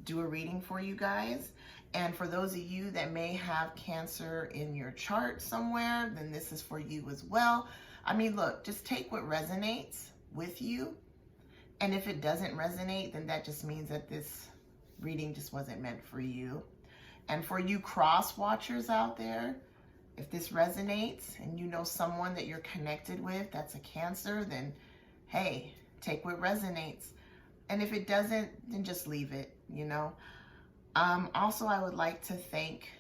do a reading for you guys. And for those of you that may have Cancer in your chart somewhere, then this is for you as well. I mean, look, just take what resonates with you. And if it doesn't resonate, then that just means that this reading just wasn't meant for you. And for you cross watchers out there, if this resonates and you know someone that you're connected with that's a Cancer, then hey, take what resonates. And if it doesn't, then just leave it, you know. Also, I would like to thank,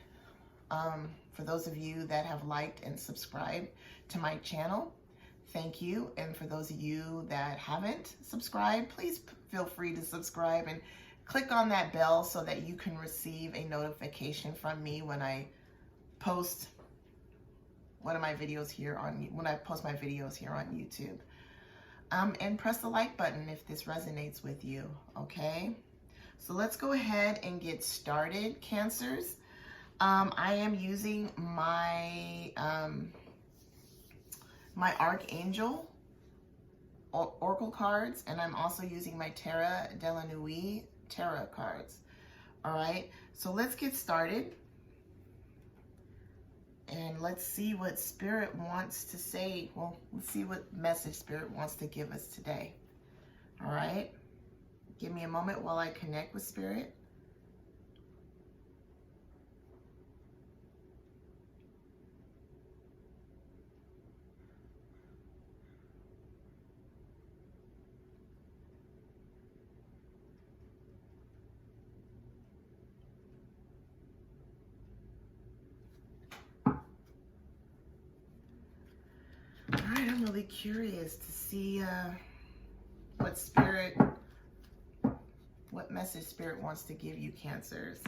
for those of you that have liked and subscribed to my channel, thank you. And for those of you that haven't subscribed, please feel free to subscribe and click on that bell so that you can receive a notification from me when I post one of my videos here on, when I post my videos here on YouTube. And press the like button if this resonates with you, okay? So let's go ahead and get started, Cancers. I am using my my Archangel Oracle cards, and I'm also using my Tarot de la Nuit Tarot cards. All right, so let's get started. And let's see what Spirit wants to say. Well, let's see what message Spirit wants to give us today. All right. Give me a moment while I connect with Spirit. All right, I'm really curious to see what message Spirit wants to give you, Cancers.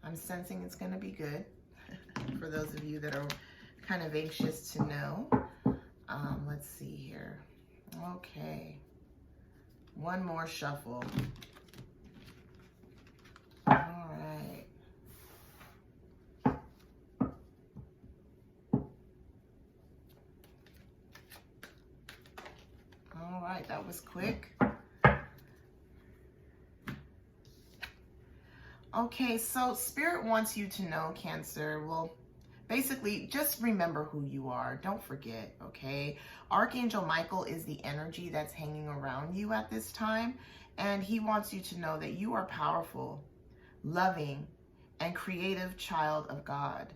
I'm sensing it's going to be good for those of you that are kind of anxious to know. Let's see here. Okay. One more shuffle. All right. All right, that was quick. Okay, so Spirit wants you to know, Cancer, well, basically, just remember who you are. Don't forget, okay? Archangel Michael is the energy that's hanging around you at this time, and he wants you to know that you are powerful, loving, and creative child of God.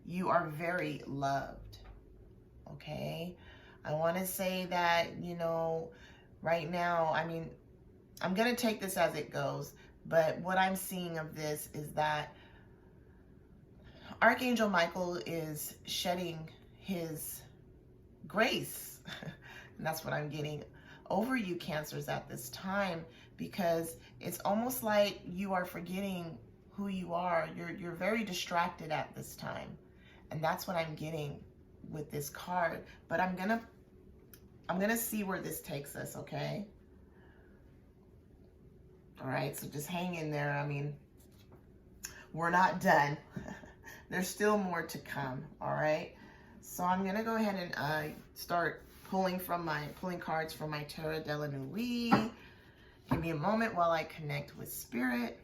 You are very loved, okay? I want to say that, you know, right now, I mean, I'm going to take this as it goes, but what I'm seeing of this is that Archangel Michael is shedding his grace, and that's what I'm getting over you, Cancers, at this time, because it's almost like you are forgetting who you are. You're very distracted at this time, and that's what I'm getting with this card. But I'm gonna see where this takes us, okay? All right, so just hang in there. I mean, we're not done. There's still more to come, all right? So I'm gonna go ahead and start pulling cards from my Tarot de la Nuit. Give me a moment while I connect with Spirit.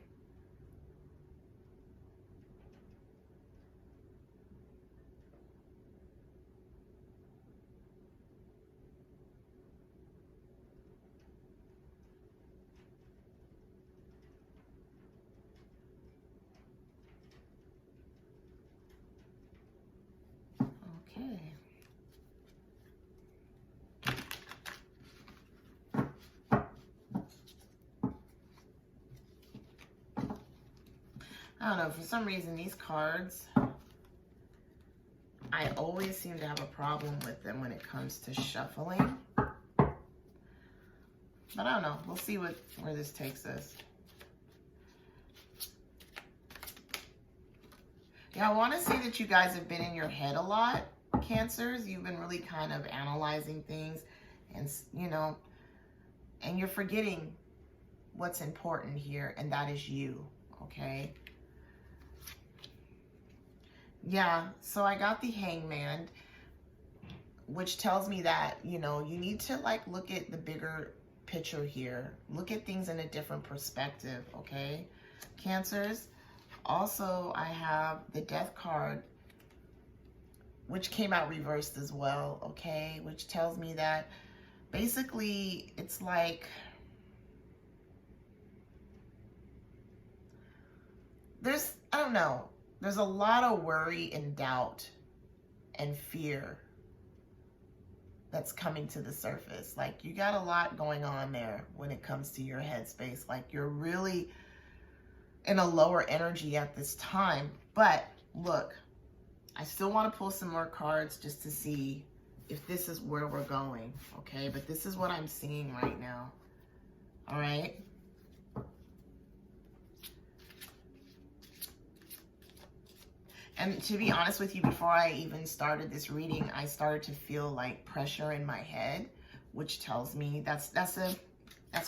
Okay. I don't know, for some reason these cards, I always seem to have a problem with them when it comes to shuffling. But I don't know, we'll see where this takes us. Yeah, I want to say that you guys have been in your head a lot, Cancers. You've been really kind of analyzing things and, you know, and you're forgetting what's important here, and that is you, okay? Yeah, so I got the Hangman, which tells me that, you know, you need to like look at the bigger picture here. Look at things in a different perspective, okay? Cancers. Also, I have the Death card, which came out reversed as well, okay? Which tells me that basically it's like there's, I don't know, there's a lot of worry and doubt and fear that's coming to the surface. Like, you got a lot going on there when it comes to your headspace. Like, you're really in a lower energy at this time. But look, I still want to pull some more cards just to see if this is where we're going, okay? But this is what I'm seeing right now, all right? And to be honest with you, before I even started this reading, I started to feel like pressure in my head, which tells me that's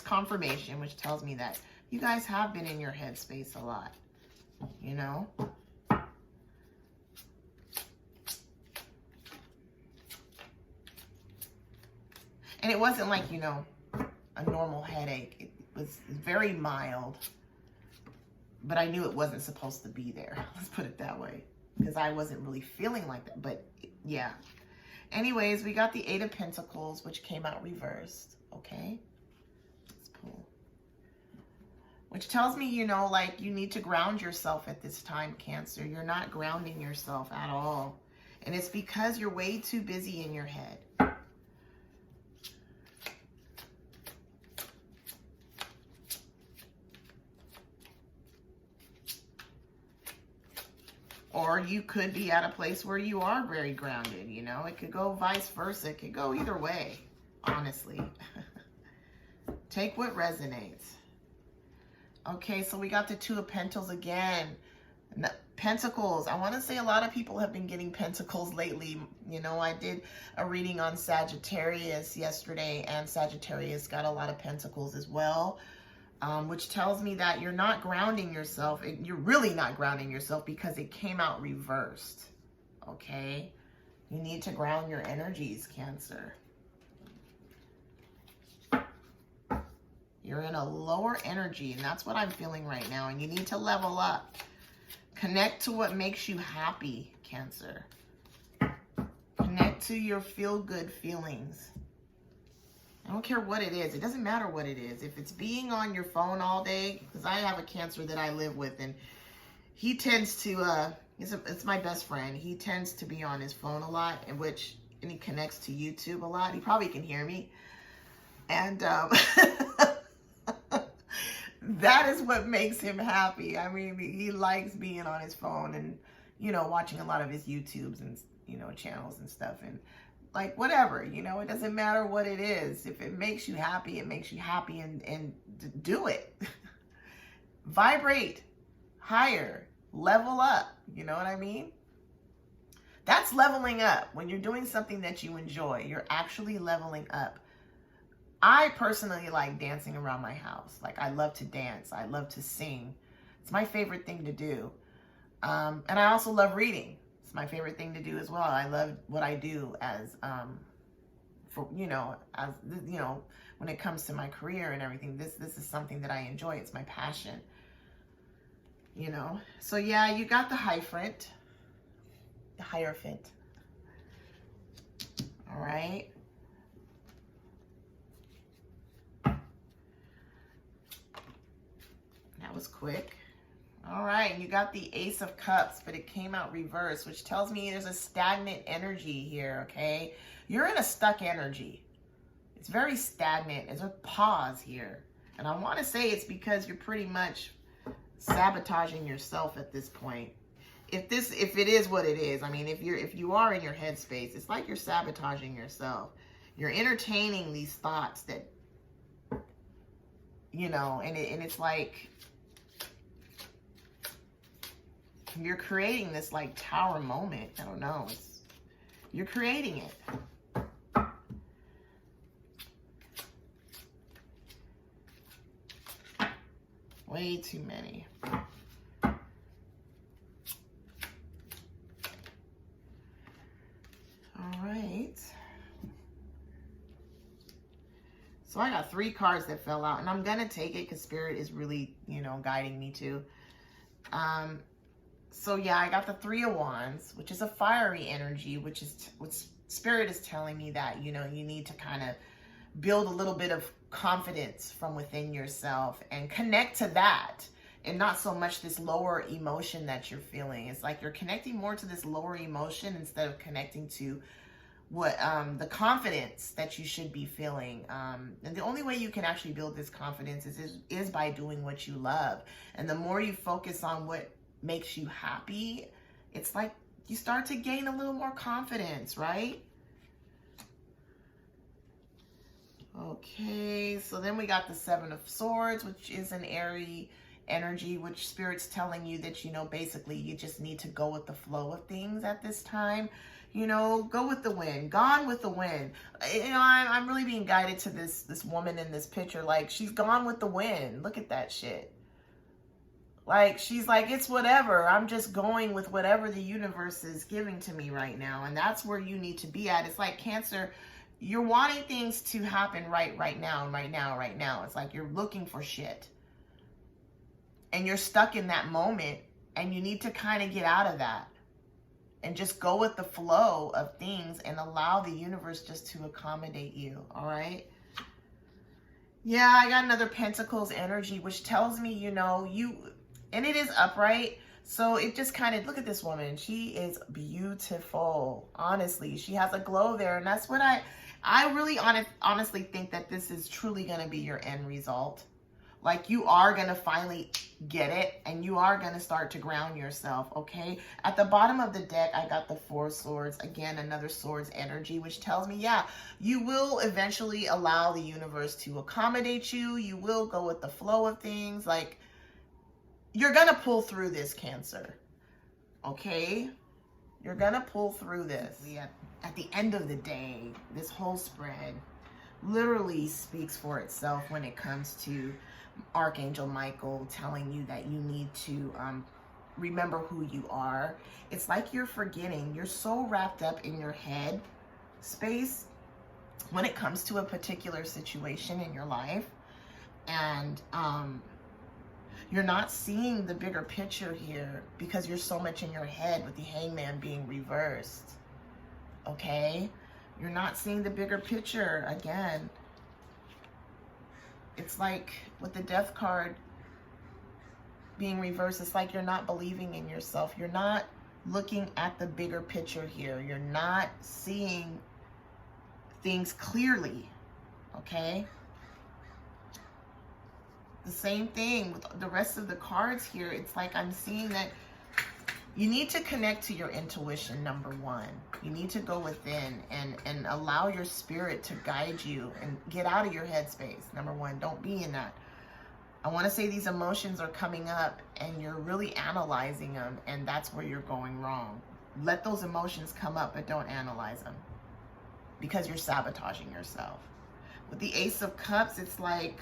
confirmation, which tells me that you guys have been in your headspace a lot, you know? And it wasn't like, you know, a normal headache. It was very mild, but I knew it wasn't supposed to be there. Let's put it that way, because I wasn't really feeling like that, but yeah. Anyways, we got the Eight of Pentacles, which came out reversed, okay? Let's pull. Which tells me, you know, like, you need to ground yourself at this time, Cancer. You're not grounding yourself at all. And it's because you're way too busy in your head. Or you could be at a place where you are very grounded, you know? It could go vice versa. It could go either way, honestly. Take what resonates. Okay, so we got the Two of Pentacles again. Pentacles. I want to say a lot of people have been getting pentacles lately. You know, I did a reading on Sagittarius yesterday, and Sagittarius got a lot of pentacles as well. Which tells me that you're not grounding yourself. You're really not grounding yourself because it came out reversed, okay? You need to ground your energies, Cancer. You're in a lower energy, and that's what I'm feeling right now, and you need to level up. Connect to what makes you happy, Cancer. Connect to your feel-good feelings. I don't care what it is. It doesn't matter what it is. If it's being on your phone all day, because I have a Cancer that I live with, and he tends to, it's my best friend. He tends to be on his phone a lot, and he connects to YouTube a lot. He probably can hear me. And that is what makes him happy. I mean, he likes being on his phone and, you know, watching a lot of his YouTubes and, you know, channels and stuff. And like, whatever, you know, it doesn't matter what it is. If it makes you happy, it makes you happy, and do it. Vibrate higher, level up. You know what I mean? That's leveling up. When you're doing something that you enjoy, you're actually leveling up. I personally like dancing around my house. Like, I love to dance. I love to sing. It's my favorite thing to do. And I also love reading. My favorite thing to do as well. I love what I do as when it comes to my career and everything. This is something that I enjoy. It's my passion, you know. So yeah, you got the Hierophant. All right. That was quick. All right, you got the Ace of Cups, but it came out reversed, which tells me there's a stagnant energy here, okay? You're in a stuck energy. It's very stagnant. There's a pause here. And I want to say it's because you're pretty much sabotaging yourself at this point. If it is what it is, I mean, if you are in your headspace, it's like you're sabotaging yourself. You're entertaining these thoughts that, you know, and it's like you're creating this like tower moment. I don't know. You're creating it. Way too many. All right. So I got 3 cards that fell out, and I'm going to take it because Spirit is really, you know, guiding me to. So yeah, I got the 3 of Wands, which is a fiery energy, which is what Spirit is telling me that, you know, you need to kind of build a little bit of confidence from within yourself and connect to that, and not so much this lower emotion that you're feeling. It's like you're connecting more to this lower emotion instead of connecting to what the confidence that you should be feeling. And the only way you can actually build this confidence is by doing what you love. And the more you focus on what makes you happy, it's like you start to gain a little more confidence, right? Okay, so then we got the 7 of Swords, which is an airy energy, which Spirit's telling you that, you know, basically you just need to go with the flow of things at this time. You know, go with the wind, gone with the wind. You know, I'm really being guided to this woman in this picture. Like, she's gone with the wind. Look at that shit. Like, she's like, it's whatever. I'm just going with whatever the universe is giving to me right now. And that's where you need to be at. It's like Cancer, you're wanting things to happen right now. It's like you're looking for shit. And you're stuck in that moment. And you need to kind of get out of that. And just go with the flow of things and allow the universe just to accommodate you. All right? Yeah, I got another Pentacles energy, which tells me, you know, and it is upright. So it just kind of, look at this woman. She is beautiful. Honestly, she has a glow there. And that's what I really honestly think that this is truly going to be your end result. Like, you are going to finally get it, and you are going to start to ground yourself, okay? At the bottom of the deck, I got the 4 Swords. Again, another Swords energy, which tells me, yeah, you will eventually allow the universe to accommodate you. You will go with the flow of things. Like, you're going to pull through this, Cancer, okay? You're going to pull through this. At the end of the day, this whole spread literally speaks for itself when it comes to Archangel Michael telling you that you need to remember who you are. It's like you're forgetting. You're so wrapped up in your head space when it comes to a particular situation in your life. And you're not seeing the bigger picture here because you're so much in your head with the Hangman being reversed. Okay? You're not seeing the bigger picture again. It's like with the Death card being reversed, it's like you're not believing in yourself. You're not looking at the bigger picture here. You're not seeing things clearly, okay? The same thing with the rest of the cards here. It's like I'm seeing that you need to connect to your intuition, number 1. You need to go within and allow your spirit to guide you and get out of your headspace, number 1. Don't be in that. I want to say these emotions are coming up and you're really analyzing them, and that's where you're going wrong. Let those emotions come up, but don't analyze them because you're sabotaging yourself. With the Ace of Cups, it's like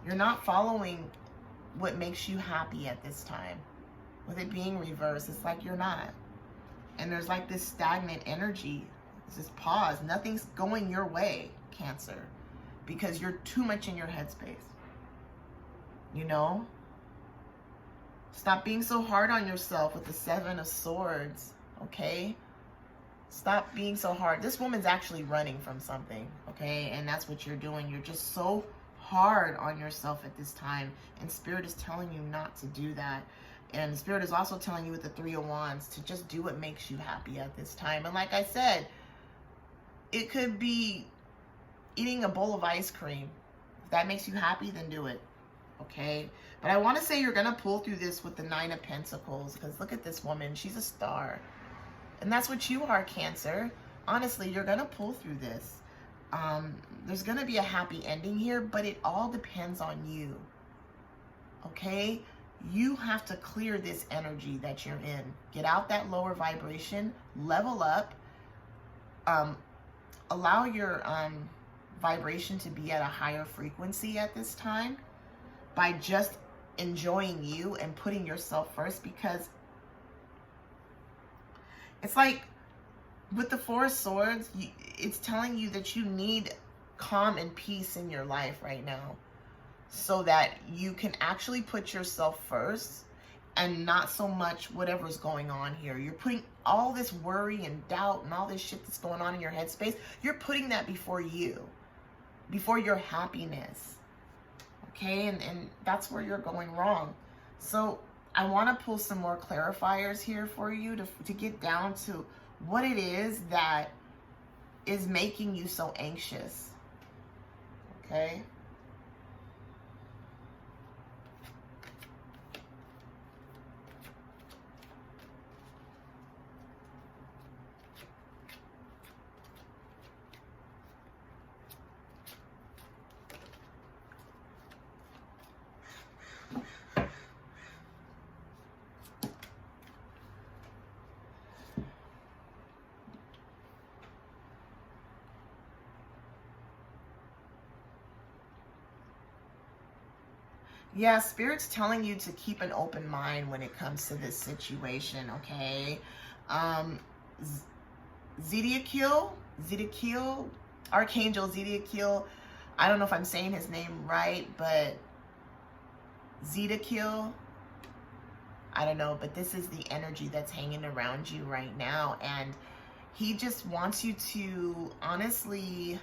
you're not following what makes you happy at this time. With it being reversed, it's like you're not. And there's like this stagnant energy. It's this pause. Nothing's going your way, Cancer, because you're too much in your headspace. You know? Stop being so hard on yourself with the 7 of Swords, okay? Stop being so hard. This woman's actually running from something, okay? And that's what you're doing. You're just so hard on yourself at this time. And Spirit is telling you not to do that. And Spirit is also telling you with the 3 of Wands to just do what makes you happy at this time. And like I said, it could be eating a bowl of ice cream. If that makes you happy, then do it. Okay? But I want to say you're going to pull through this with the 9 of Pentacles. Because look at this woman. She's a star. And that's what you are, Cancer. Honestly, you're going to pull through this. There's going to be a happy ending here. But it all depends on you. Okay? You have to clear this energy that you're in. Get out that lower vibration. Level up. Allow your vibration to be at a higher frequency at this time by just enjoying you and putting yourself first, because it's like with the 4 of Swords, it's telling you that you need calm and peace in your life right now, so that you can actually put yourself first and not so much whatever's going on here. You're putting all this worry and doubt and all this shit that's going on in your headspace, you're putting that before you, before your happiness. Okay, and that's where you're going wrong. So I want to pull some more clarifiers here for you to get down to what it is that is making you so anxious. Okay. Yeah, Spirit's telling you to keep an open mind when it comes to this situation, okay? Zedekiel, Archangel Zedekiel, I don't know if I'm saying his name right, but Zedekiel, I don't know, but this is the energy that's hanging around you right now, and he just wants you to honestly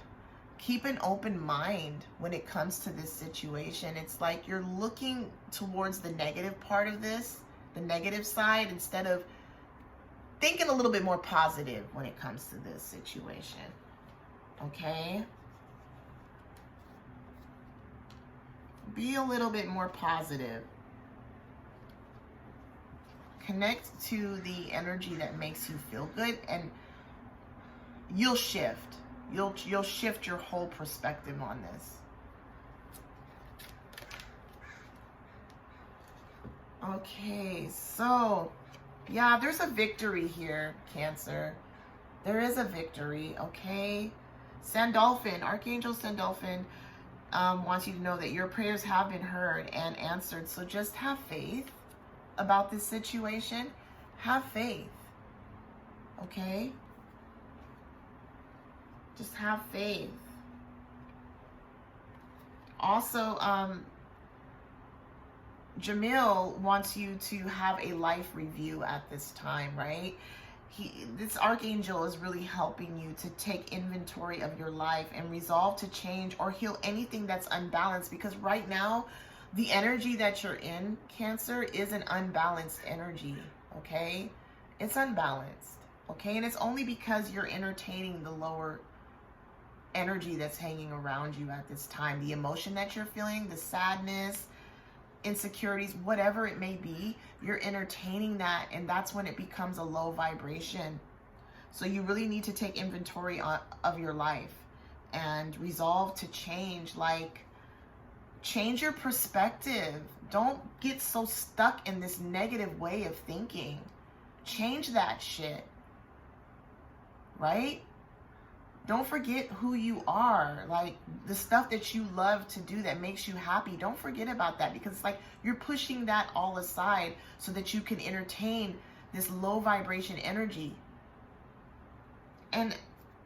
keep an open mind when it comes to this situation. It's like you're looking towards the negative part of this, the negative side, instead of thinking a little bit more positive when it comes to this situation. Okay? Be a little bit more positive. Connect to the energy that makes you feel good, and you'll shift. You'll shift your whole perspective on this. Okay, so yeah, there's a victory here, Cancer. There is a victory, okay? Sandalphon, Archangel Sandalphon wants you to know that your prayers have been heard and answered. So just have faith about this situation. Have faith, okay? Just have faith. Also, Jamil wants you to have a life review at this time, right? This archangel is really helping you to take inventory of your life and resolve to change or heal anything that's unbalanced, because right now, the energy that you're in, Cancer, is an unbalanced energy, okay? It's unbalanced, okay? And it's only because you're entertaining the lower energy that's hanging around you at this time. The emotion that you're feeling, the sadness, insecurities, whatever it may be, you're entertaining that, and that's when it becomes a low vibration. So you really need to take inventory of your life and resolve to change. Like, change your perspective. Don't get so stuck in this negative way of thinking. Change that shit, right? Don't forget who you are, like the stuff that you love to do that makes you happy. Don't forget about that, because it's like you're pushing that all aside so that you can entertain this low vibration energy. And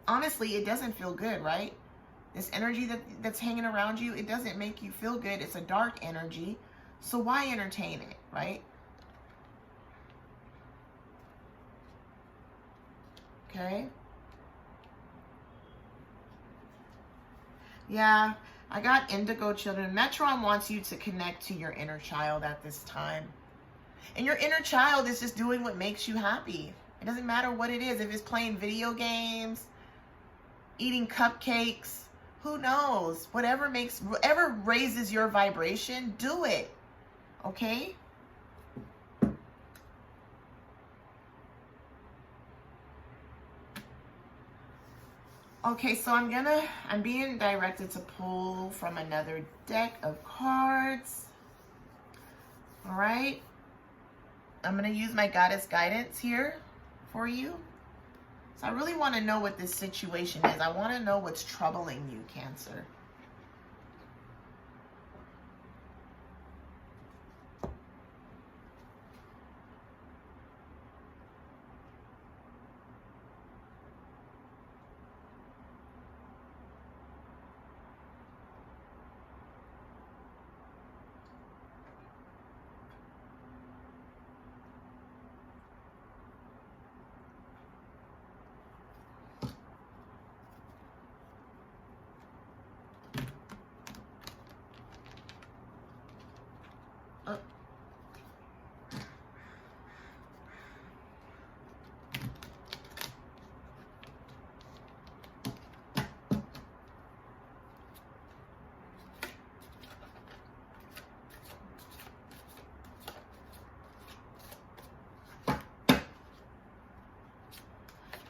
honestly, it doesn't feel good, right? This energy that's hanging around you, it doesn't make you feel good. It's a dark energy. So why entertain it, right? Okay. Yeah, I got Indigo Children. Metron wants you to connect to your inner child at this time. And your inner child is just doing what makes you happy. It doesn't matter what it is. If it's playing video games, eating cupcakes, who knows? Whatever raises your vibration, do it. Okay? Okay, so I'm being directed to pull from another deck of cards. All right. I'm going to use my goddess guidance here for you. So I really want to know what this situation is. I want to know what's troubling you, Cancer.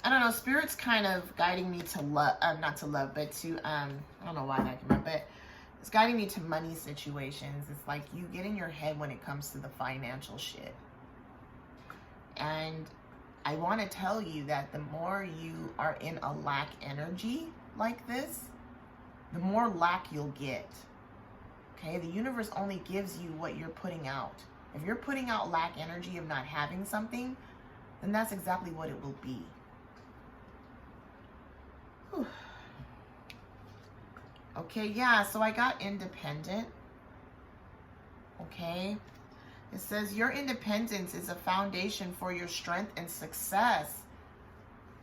I don't know, Spirit's kind of guiding me to love, not to love, but to, I don't know why that came up, but it's guiding me to money situations. It's like you get in your head when it comes to the financial shit. And I want to tell you that the more you are in a lack energy like this, the more lack you'll get. Okay, the universe only gives you what you're putting out. If you're putting out lack energy of not having something, then that's exactly what it will be. Whew. Okay, yeah, so I got independent. Okay, it says your independence is a foundation for your strength and success.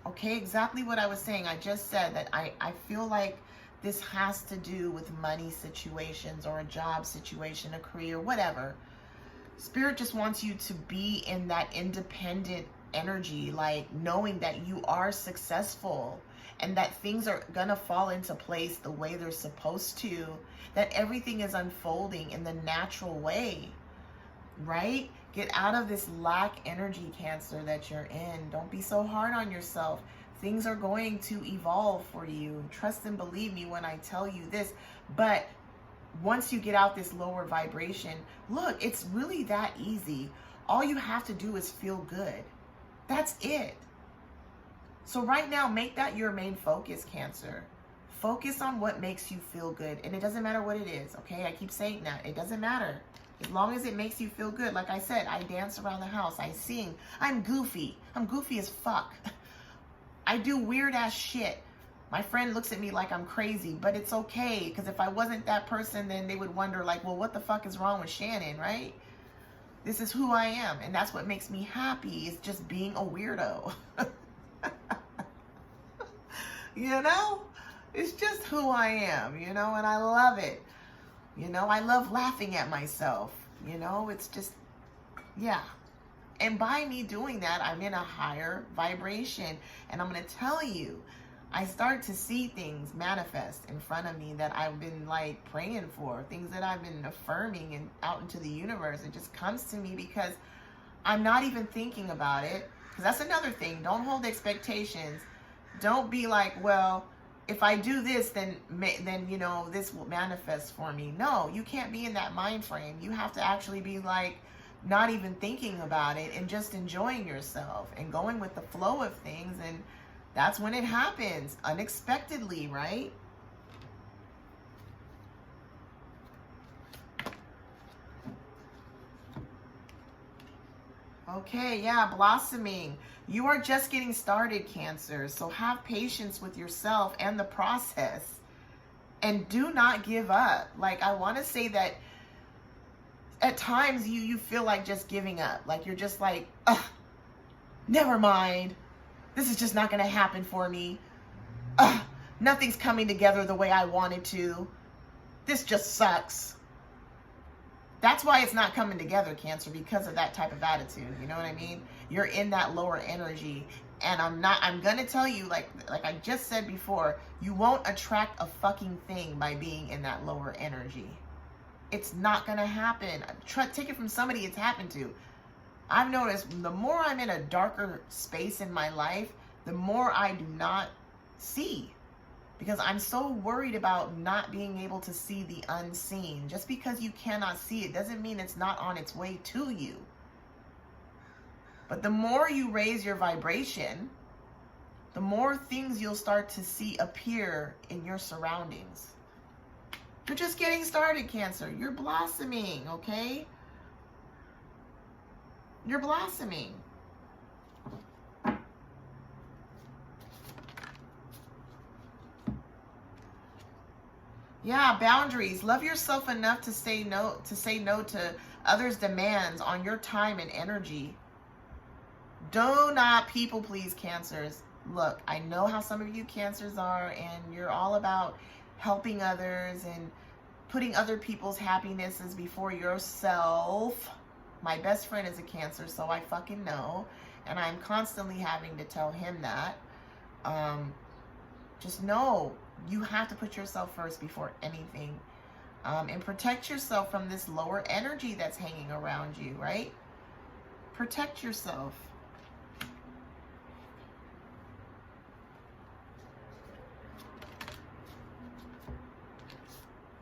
Okay, exactly what I was saying. I just said that I feel like this has to do with money situations or a job situation, a career, whatever. Spirit just wants you to be in that independent energy, like knowing that you are successful and that things are gonna fall into place the way they're supposed to, that everything is unfolding in the natural way, right? Get out of this lack energy, Cancer, that you're in. Don't be so hard on yourself. Things are going to evolve for you. Trust and believe me when I tell you this. But once you get out this lower vibration, look, it's really that easy. All you have to do is feel good. That's it. So right now, make that your main focus, Cancer. Focus on what makes you feel good. And it doesn't matter what it is, okay? I keep saying that. It doesn't matter. As long as it makes you feel good. Like I said, I dance around the house. I sing. I'm goofy. I'm goofy as fuck. I do weird ass shit. My friend looks at me like I'm crazy, but it's okay. Because if I wasn't that person, then they would wonder like, well, what the fuck is wrong with Shannon, right? This is who I am. And that's what makes me happy, is just being a weirdo. You know? It's just who I am, you know? And I love it. You know, I love laughing at myself. You know, it's just, yeah. And by me doing that, I'm in a higher vibration. And I'm going to tell you, I start to see things manifest in front of me that I've been like praying for, things that I've been affirming and out into the universe. It just comes to me because I'm not even thinking about it. Because that's another thing. Don't hold expectations. Don't be like, well, if I do this, then you know, this will manifest for me. No, you can't be in that mind frame. You have to actually be like, not even thinking about it and just enjoying yourself and going with the flow of things. And that's when it happens unexpectedly, right? Okay, yeah, blossoming. You are just getting started, Cancer. So have patience with yourself and the process. And do not give up. Like, I want to say that at times you feel like just giving up. Like you're just like, ugh, never mind. This is just not going to happen for me. Ugh, nothing's coming together the way I wanted to. This just sucks. That's why it's not coming together, Cancer, because of that type of attitude. You know what I mean? You're in that lower energy. And I'm going to tell you, like I just said before, you won't attract a fucking thing by being in that lower energy. It's not going to happen. Take it from somebody it's happened to. I've noticed the more I'm in a darker space in my life, the more I do not see. Because I'm so worried about not being able to see the unseen. Just because you cannot see it doesn't mean it's not on its way to you. But the more you raise your vibration, the more things you'll start to see appear in your surroundings. You're just getting started, Cancer. You're blossoming, okay? You're blossoming. Yeah, boundaries. Love yourself enough to say no to others' demands on your time and energy. Do not people please, Cancers. Look, I know how some of you Cancers are, and you're all about helping others and putting other people's happinesses before yourself. My best friend is a Cancer, so I fucking know. And I'm constantly having to tell him that. Just know you have to put yourself first before anything. And protect yourself from this lower energy that's hanging around you, right? Protect yourself.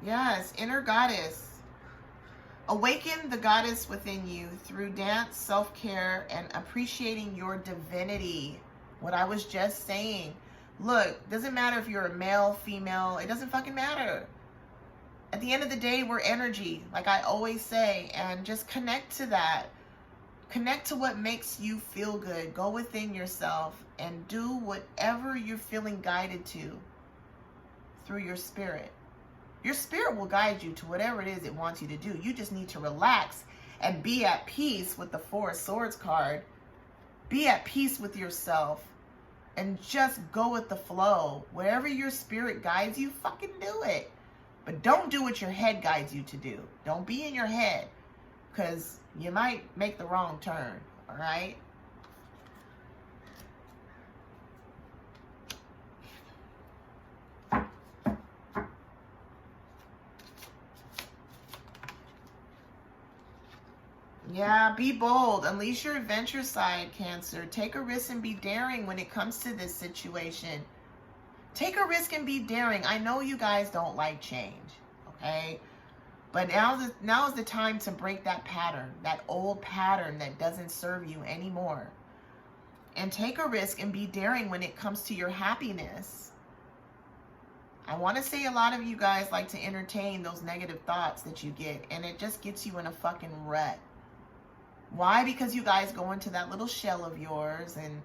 Yes, inner goddess. Awaken the goddess within you through dance, self-care, and appreciating your divinity. What I was just saying. Look, doesn't matter if you're a male, female, it doesn't fucking matter. At the end of the day, we're energy, like I always say, and just connect to that. Connect to what makes you feel good. Go within yourself and do whatever you're feeling guided to through your spirit. Your spirit will guide you to whatever it is it wants you to do. You just need to relax and be at peace with the Four of Swords card. Be at peace with yourself and just go with the flow. Wherever your spirit guides you, fucking do it. But don't do what your head guides you to do. Don't be in your head, because you might make the wrong turn, all right? Yeah, be bold. Unleash your adventure side, Cancer. Take a risk and be daring when it comes to this situation. Take a risk and be daring. I know you guys don't like change, okay? But now is the time to break that pattern, that old pattern that doesn't serve you anymore. And take a risk and be daring when it comes to your happiness. I want to say a lot of you guys like to entertain those negative thoughts that you get, and it just gets you in a fucking rut. Why? Because you guys go into that little shell of yours and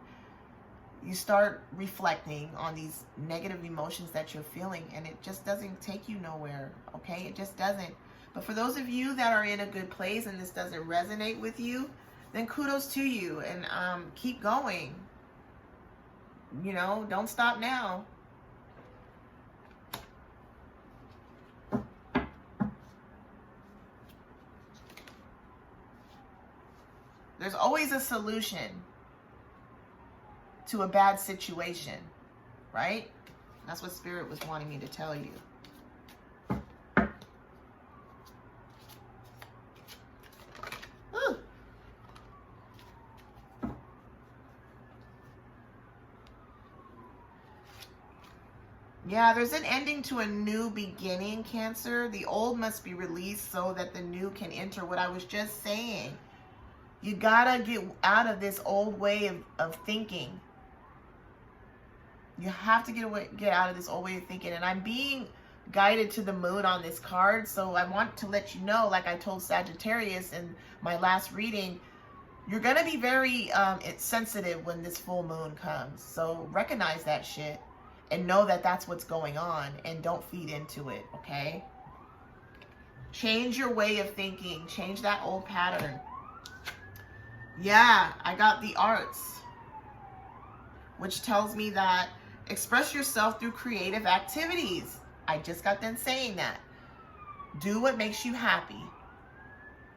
you start reflecting on these negative emotions that you're feeling, and it just doesn't take you nowhere, okay? It just doesn't. But for those of you that are in a good place and this doesn't resonate with you, then kudos to you, and keep going. You know, don't stop now. There's always a solution to a bad situation, right? That's what Spirit was wanting me to tell you. Whew. Yeah, there's an ending to a new beginning, Cancer. The old must be released so that the new can enter. What I was just saying. You gotta get out of this old way of thinking. You have to get out of this old way of thinking. And I'm being guided to the moon on this card. So I want to let you know, like I told Sagittarius in my last reading, you're going to be very sensitive when this full moon comes. So recognize that shit and know that that's what's going on, and don't feed into it, okay? Change your way of thinking. Change that old pattern. Yeah, I got the arts, which tells me that express yourself through creative activities. I just got done saying that. Do what makes you happy.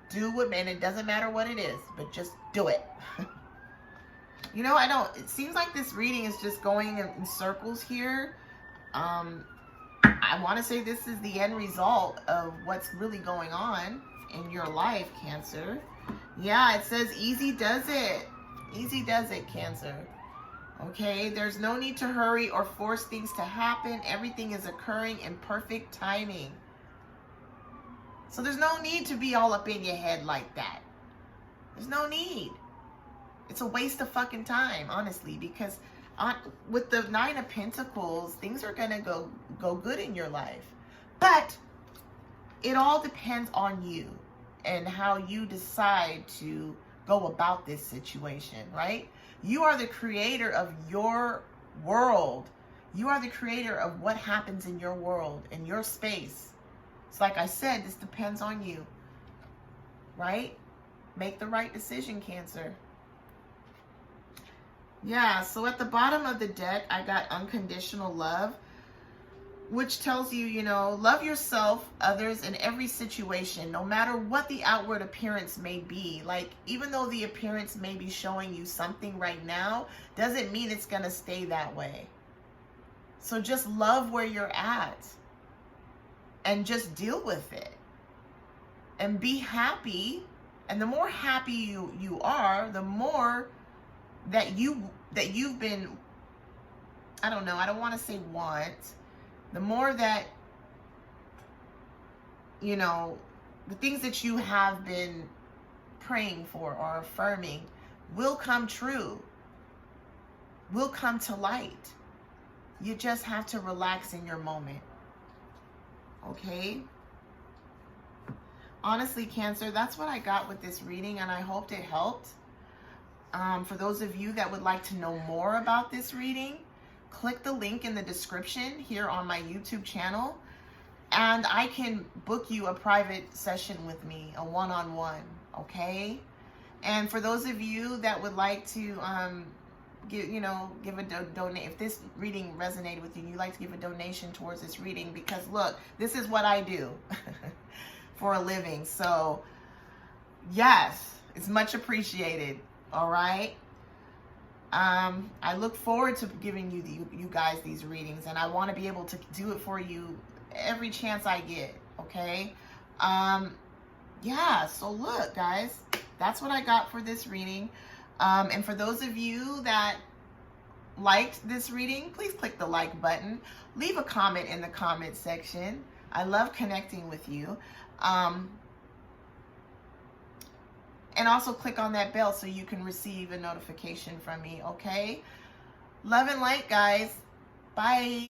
Do what, and it doesn't matter what it is, but just do it. You know, it seems like this reading is just going in circles here. I want to say this is the end result of what's really going on in your life, Cancer. Yeah, it says easy does it. Easy does it, Cancer. Okay, there's no need to hurry or force things to happen. Everything is occurring in perfect timing. So there's no need to be all up in your head like that. There's no need. It's a waste of fucking time, honestly, because with the Nine of Pentacles, things are going to go good in your life. But it all depends on you and how you decide to go about this situation, right? You are the creator of your world. You are the creator of what happens in your world, in your space. It's like I said, this depends on you, right? Make the right decision, Cancer. Yeah, so at the bottom of the deck, I got unconditional love, which tells you, you know, love yourself, others, in every situation, no matter what the outward appearance may be. Like, even though the appearance may be showing you something right now, doesn't mean it's going to stay that way. So just love where you're at and just deal with it and be happy. And the more happy you are, the more that you've been, I don't know, I don't want to say want, the more that you know, the things that you have been praying for or affirming will come true, will come to light. You just have to relax in your moment. Okay? Honestly, Cancer, that's what I got with this reading, and I hoped it helped. For those of you that would like to know more about this reading, click the link in the description here on my YouTube channel, and I can book you a private session with me, a one-on-one, okay? And for those of you that would like to give a donate, if this reading resonated with you, you'd like to give a donation towards this reading, because look, this is what I do for a living. So yes, it's much appreciated. All right. I look forward to giving you guys these readings, and I want to be able to do it for you every chance I get. Okay. Yeah. So look, guys, that's what I got for this reading. And for those of you that liked this reading, please click the like button. Leave a comment in the comment section. I love connecting with you. And also click on that bell so you can receive a notification from me, okay? Love and light, guys. Bye.